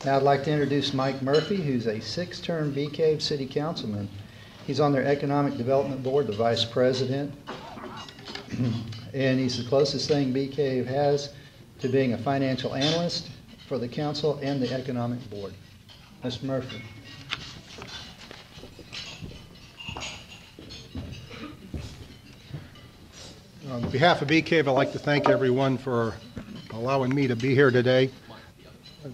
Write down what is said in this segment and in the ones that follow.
Now I'd like to introduce Mike Murphy, who's a 6-term Cave City Councilman. He's on their Economic Development Board, the Vice President, and he's the closest thing Cave has to being a financial analyst for the council and the Economic Board. Mr. Murphy. On behalf of Cave, I'd like to thank everyone for allowing me to be here today.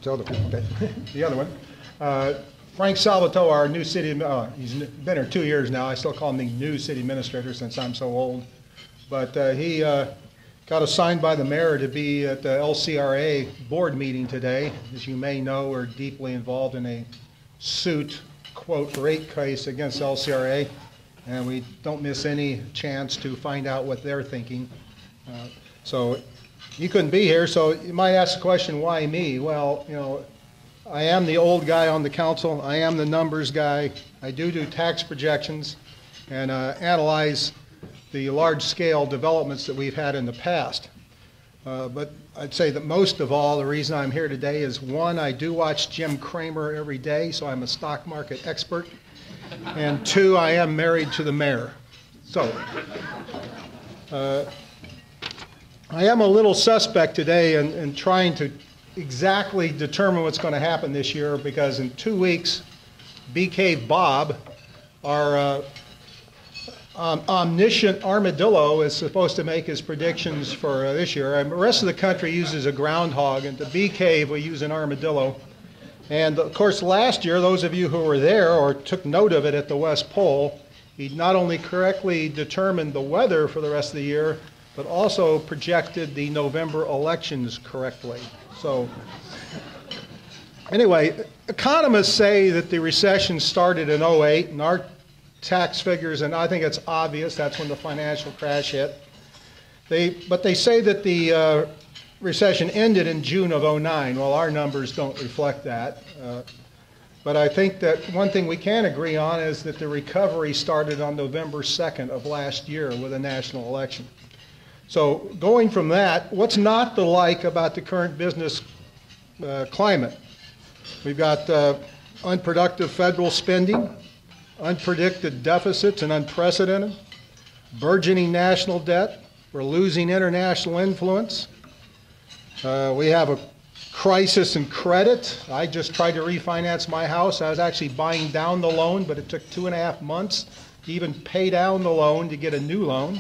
The other one. Frank Salvatore, our new city, he's been here 2 years now. I still call him the new city administrator since I'm so old. But he got assigned by the mayor to be at the LCRA board meeting today. As you may know, we're deeply involved in a suit, quote, rate case against LCRA. And we don't miss any chance to find out what they're thinking. So you couldn't be here, so you might ask the question, why me? Well, you know, I am the old guy on the council. I am the numbers guy. I do tax projections and analyze the large-scale developments that we've had in the past. But I'd say that most of all, the reason I'm here today is, one, I do watch Jim Cramer every day, so I'm a stock market expert. And two, I am married to the mayor. So, I am a little suspect today in trying to exactly determine what's going to happen this year, because in 2 weeks, Cave Bob, our omniscient armadillo, is supposed to make his predictions for this year. And the rest of the country uses a groundhog, and to Cave we use an armadillo. And of course, last year, those of you who were there or took note of it at the West Pole, he not only correctly determined the weather for the rest of the year, but also projected the November elections correctly. So anyway, economists say that the recession started in 2008, and our tax figures, and I think it's obvious, that's when the financial crash hit. But they say that the recession ended in June of 2009. Well, our numbers don't reflect that. But I think that one thing we can agree on is that the recovery started on November 2nd of last year with a national election. So going from that, what's not to like about the current business climate? We've got unproductive federal spending, unpredicted deficits and unprecedented, burgeoning national debt. We're losing international influence. We have a crisis in credit. I just tried to refinance my house. I was actually buying down the loan, but it took 2.5 months to even pay down the loan to get a new loan.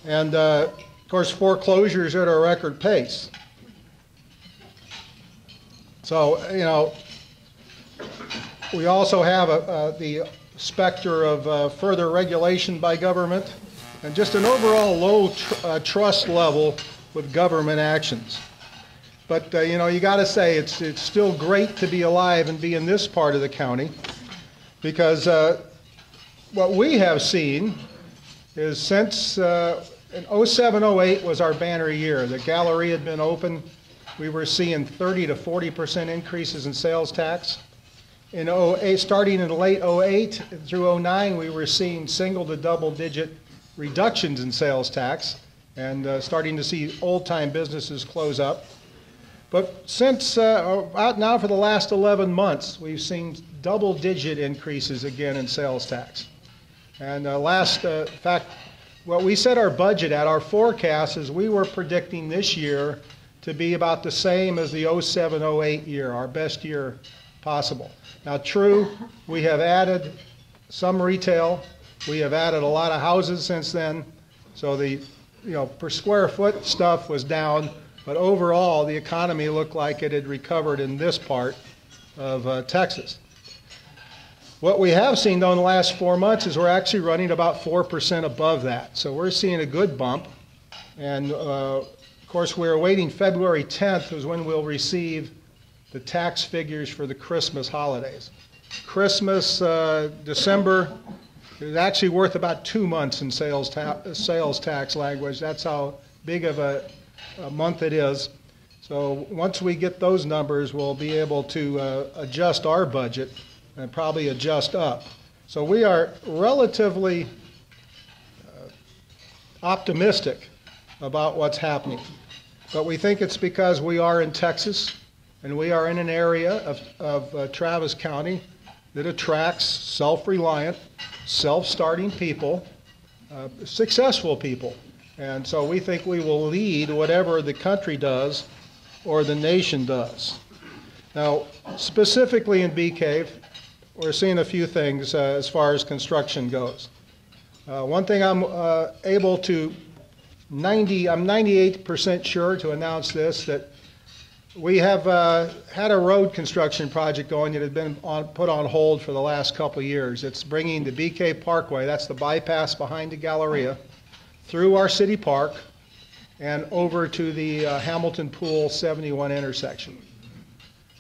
And of course, foreclosures are at a record pace. So, you know, we also have the specter of further regulation by government and just an overall low trust level with government actions. But you know, you got to say it's still great to be alive and be in this part of the county, because what we have seen is since in 07-08 was our banner year. The gallery had been open. We were seeing 30 to 40% increases in sales tax. In 08, starting in late 08 through 09, we were seeing single to double digit reductions in sales tax, and starting to see old-time businesses close up. But since out now for the last 11 months, we've seen double-digit increases again in sales tax. And in fact, what we set our budget at, our forecast is we were predicting this year to be about the same as the 07-08 year, our best year possible. Now, true, we have added some retail. We have added a lot of houses since then. So the per square foot stuff was down, but overall the economy looked like it had recovered in this part of Texas. What we have seen, though, in the last 4 months is we're actually running about 4% above that. So we're seeing a good bump. And, of course, we're awaiting February 10th is when we'll receive the tax figures for the Christmas holidays. Christmas, December, is actually worth about 2 months in sales tax language. That's how big of a month it is. So once we get those numbers, we'll be able to adjust our budget and probably adjust up. So we are relatively optimistic about what's happening. But we think it's because we are in Texas. And we are in an area of Travis County that attracts self-reliant, self-starting people, successful people. And so we think we will lead whatever the country does or the nation does. Now, specifically in Bee Cave, we're seeing a few things as far as construction goes. One thing I'm 98% sure to announce this, that we have had a road construction project going that had been put on hold for the last couple of years. It's bringing the Bee Cave Parkway, that's the bypass behind the Galleria, through our city park and over to the Hamilton Pool 71 intersection.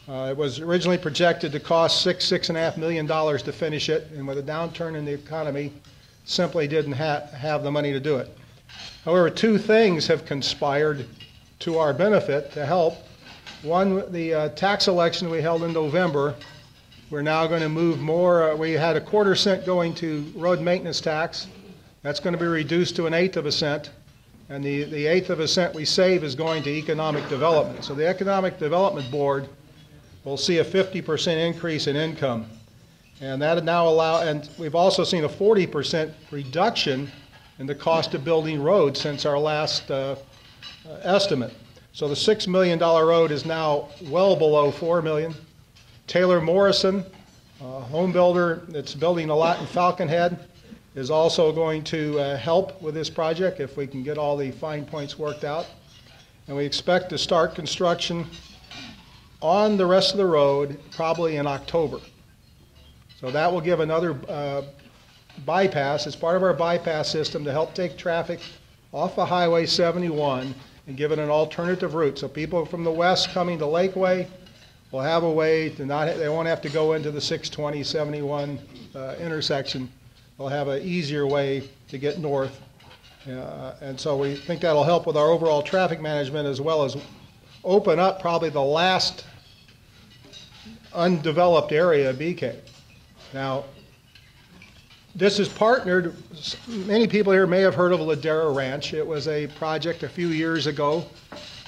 It was originally projected to cost $6.5 million to finish it, and with a downturn in the economy, simply didn't have the money to do it. However, two things have conspired to our benefit to help. One, the tax election we held in November, we're now going to move more. We had a 1/4 cent going to road maintenance tax. That's going to be reduced to 1/8 of a cent. And the 1/8 of a cent we save is going to economic development. So the Economic Development Board will see a 50% increase in income. And that now and we've also seen a 40% reduction in the cost of building roads since our last estimate. So the $6 million road is now well below $4 million. Taylor Morrison, a home builder that's building a lot in Falconhead, is also going to help with this project if we can get all the fine points worked out. And we expect to start construction on the rest of the road probably in October. So that will give another bypass as part of our bypass system to help take traffic off of Highway 71 and give it an alternative route. So people from the west coming to Lakeway will have a way to they won't have to go into the 620, 71 intersection. They'll have an easier way to get north. And so we think that'll help with our overall traffic management, as well as open up probably the last undeveloped area of Bee Cave. Now, this is partnered, many people here may have heard of Ladera Ranch. It was a project a few years ago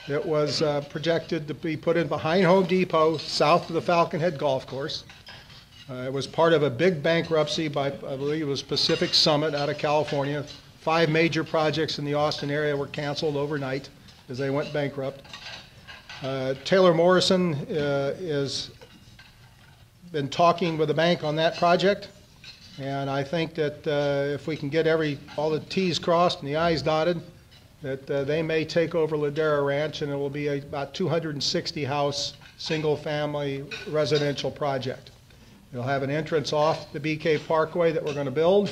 that was projected to be put in behind Home Depot, south of the Falconhead Golf Course. It was part of a big bankruptcy by, I believe it was Pacific Summit out of California. 5 major projects in the Austin area were canceled overnight as they went bankrupt. Taylor Morrison has been talking with the bank on that project, and I think that if we can get all the T's crossed and the I's dotted, that they may take over Ladera Ranch, and it will be about 260 house, single family residential project. It'll have an entrance off the Bee Cave Parkway that we're going to build,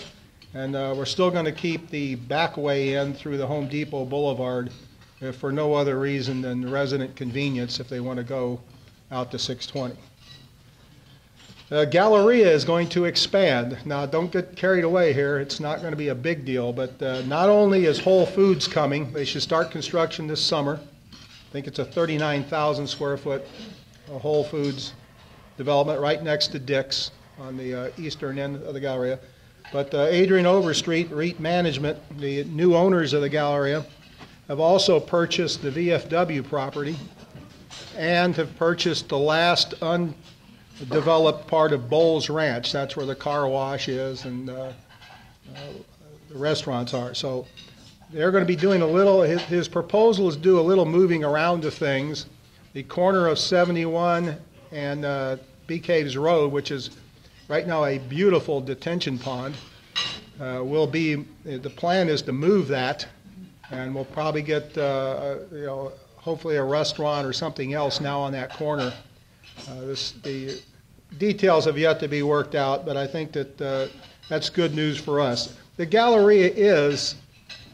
and we're still going to keep the back way in through the Home Depot Boulevard for no other reason than resident convenience if they want to go out to 620. Galleria is going to expand. Now, don't get carried away here. It's not going to be a big deal, but not only is Whole Foods coming, they should start construction this summer. I think it's a 39,000 square foot Whole Foods development right next to Dick's on the eastern end of the Galleria. But Adrian Overstreet, REIT Management, the new owners of the Galleria, have also purchased the VFW property and have purchased the last undeveloped part of Bowles Ranch. That's where the car wash is and the restaurants are. So they're going to be doing a little, his proposal is do a little moving around of things. The corner of 71 and Bee Caves Road, which is right now a beautiful detention pond, will be, the plan is to move that, and we'll probably get, hopefully a restaurant or something else now on that corner. The details have yet to be worked out, but I think that that's good news for us. The Galleria is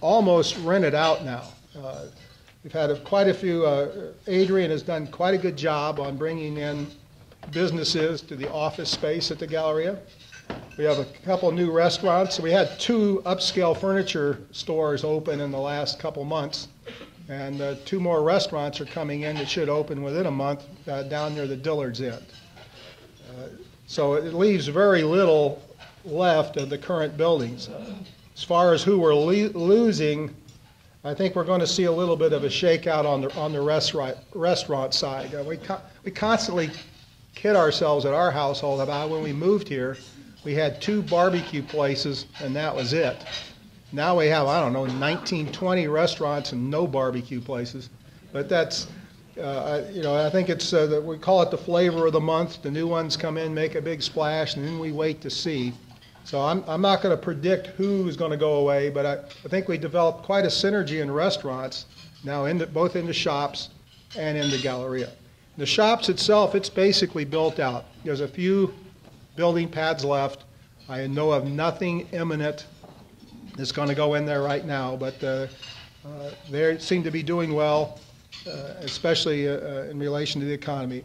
almost rented out now. We've had quite a few, Adrian has done quite a good job on bringing in businesses to the office space at the Galleria. We have a couple new restaurants. We had 2 upscale furniture stores open in the last couple months, and 2 more restaurants are coming in that should open within a month down near the Dillard's end. So it leaves very little left of the current buildings. As far as who we're losing, I think we're going to see a little bit of a shakeout on the restaurant side. We constantly kid ourselves at our household about when we moved here, we had 2 barbecue places and that was it. Now we have, I don't know, 19, 20 restaurants and no barbecue places. But that's, I think it's, we call it the flavor of the month. The new ones come in, make a big splash, and then we wait to see. So I'm not going to predict who's going to go away, but I think we developed quite a synergy in restaurants now, both in the shops and in the Galleria. The shops itself, it's basically built out. There's a few building pads left. I know of nothing imminent that's going to go in there right now, but they seem to be doing well, especially in relation to the economy.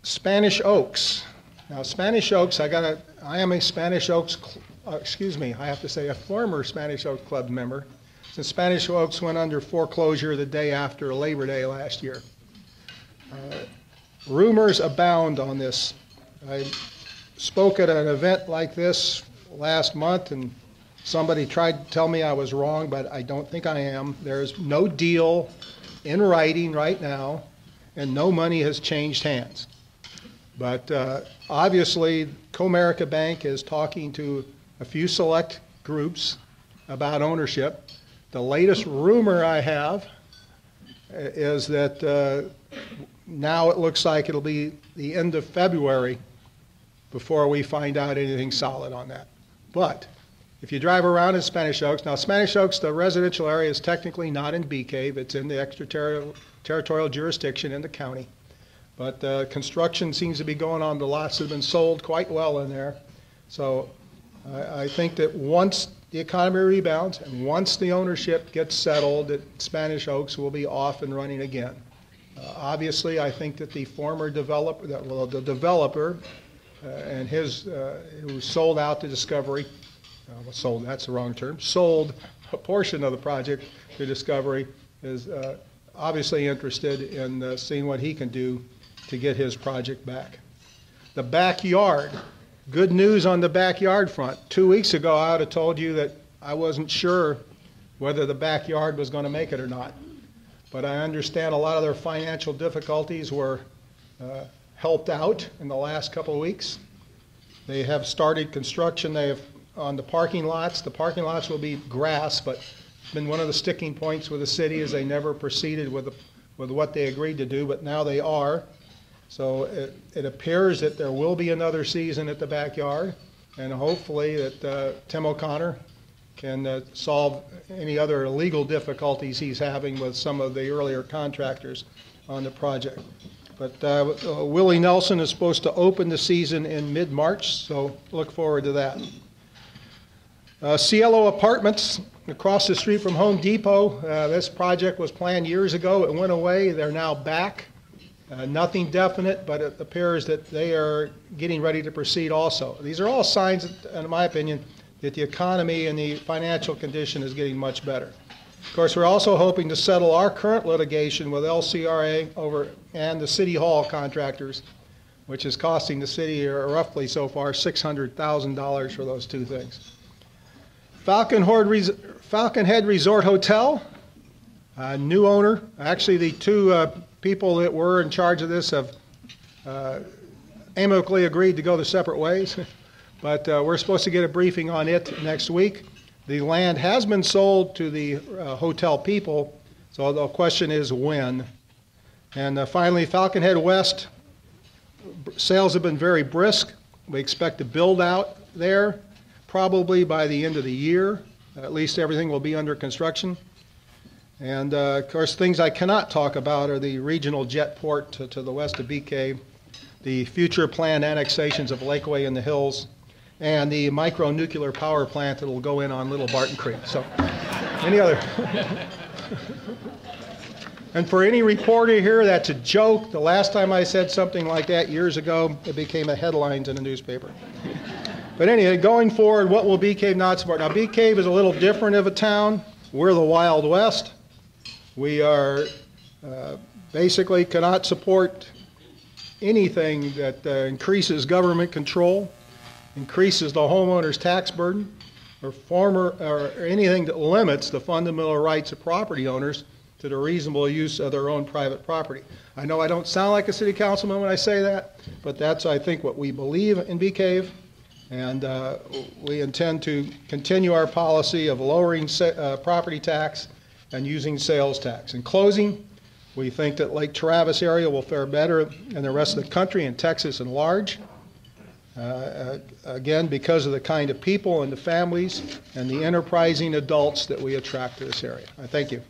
Spanish Oaks. Now, Spanish Oaks, I am a Spanish Oaks, I have to say a former Spanish Oaks Club member, since Spanish Oaks went under foreclosure the day after Labor Day last year. Rumors abound on this. I spoke at an event like this last month, and somebody tried to tell me I was wrong, but I don't think I am. There's no deal in writing right now, and no money has changed hands. But obviously, Comerica Bank is talking to a few select groups about ownership. The latest rumor I have is that now it looks like it'll be the end of February before we find out anything solid on that. But if you drive around in Spanish Oaks, now Spanish Oaks, the residential area is technically not in Bee Cave. It's in the extraterritorial jurisdiction in the county. But construction seems to be going on. The lots have been sold quite well in there. So I think that once the economy rebounds and once the ownership gets settled, that Spanish Oaks will be off and running again. Obviously, I think that the former developer, the developer and his, who sold out to Discovery, that's the wrong term, sold a portion of the project to Discovery, is obviously interested in seeing what he can do to get his project back. The backyard, good news on the backyard front. 2 weeks ago, I would have told you that I wasn't sure whether the backyard was going to make it or not. But I understand a lot of their financial difficulties were helped out in the last couple of weeks. They have started construction. They have on the parking lots. The parking lots will be grass, but it's been one of the sticking points with the city is they never proceeded with what they agreed to do, but now they are. So it appears that there will be another season at the backyard, and hopefully that Tim O'Connor can solve any other legal difficulties he's having with some of the earlier contractors on the project. But Willie Nelson is supposed to open the season in mid-March, so look forward to that. Cielo Apartments across the street from Home Depot. This project was planned years ago. It went away. They're now back. Nothing definite, but it appears that they are getting ready to proceed also. These are all signs, in my opinion, that the economy and the financial condition is getting much better. Of course, we're also hoping to settle our current litigation with LCRA and the City Hall contractors, which is costing the city roughly so far $600,000 for those two things. Falconhead Resort Hotel, new owner. Actually, the two people that were in charge of this have amicably agreed to go their separate ways, but we're supposed to get a briefing on it next week. The land has been sold to the hotel people, so the question is when. And finally, Falconhead West, sales have been very brisk. We expect to build out there probably by the end of the year. At least everything will be under construction. And of course, things I cannot talk about are the regional jet port to the west of Bee Cave, the future planned annexations of Lakeway in the Hills, and the micro-nuclear power plant that will go in on Little Barton Creek. So, any other? And for any reporter here, that's a joke. The last time I said something like that years ago, it became a headlines in a newspaper. But anyway, going forward, what will Bee Cave not support? Now, Bee Cave is a little different of a town. We're the Wild West. We are basically cannot support anything that increases government control, increases the homeowner's tax burden, or anything that limits the fundamental rights of property owners to the reasonable use of their own private property. I know I don't sound like a city councilman when I say that, but that's, I think, what we believe in Bee Cave, and we intend to continue our policy of lowering property tax and using sales tax. In closing, we think that Lake Travis area will fare better than the rest of the country and Texas at large. Again, because of the kind of people and the families and the enterprising adults that we attract to this area. I thank you.